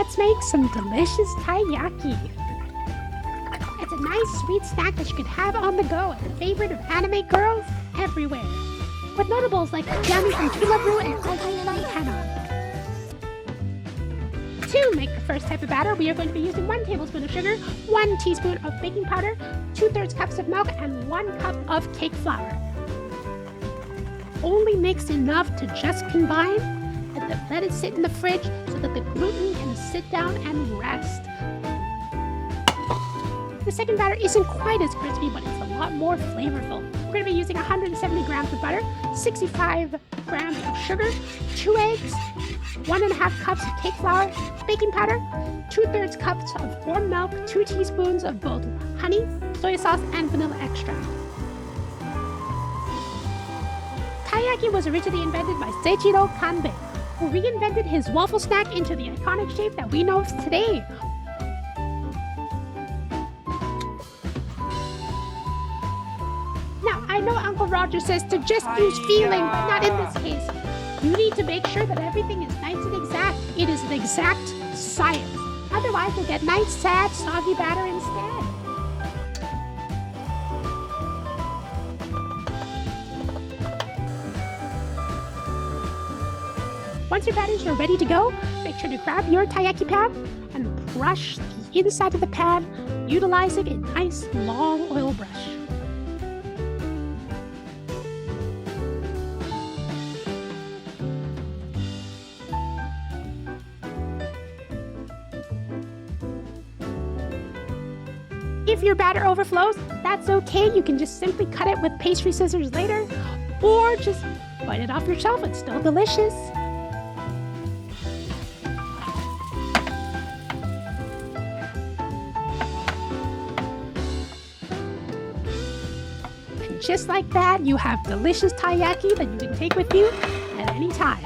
let's make some delicious taiyaki. It's a nice sweet snack that you can have on the go and a favorite of anime girls everywhere. With notables like Yami from Brew and Aizai from Canon. To make the first type of batter, we are going to be using 1 tablespoon of sugar, 1 teaspoon of baking powder, 2/3 cups of milk, and 1 cup of cake flour. Only mix enough to just combine, and then let it sit in the fridge so that the gluten can sit down and rest. The second batter isn't quite as crispy, but it's a lot more flavorful. We're going to be using 170 grams of butter, 65 grams of sugar, 2 eggs, 1.5 cups of cake flour, baking powder, 2/3 cups of warm milk, 2 teaspoons of both honey, soy sauce, and vanilla extract. Taiyaki was originally invented by Seiichiro Kanbei, who reinvented his waffle snack into the iconic shape that we know of today. Now, I know Uncle Roger says to just use feeling, but not in this case. You need to make sure that everything is nice and exact. It is an exact science. Otherwise, you'll get nice, sad, soggy batter instead. Once your batters are ready to go, make sure to grab your taiyaki pan and brush the inside of the pan, utilizing a nice long oil brush. If your batter overflows, that's okay. You can just simply cut it with pastry scissors later, or just bite it off your shelf. It's still delicious. And just like that, you have delicious taiyaki that you can take with you at any time.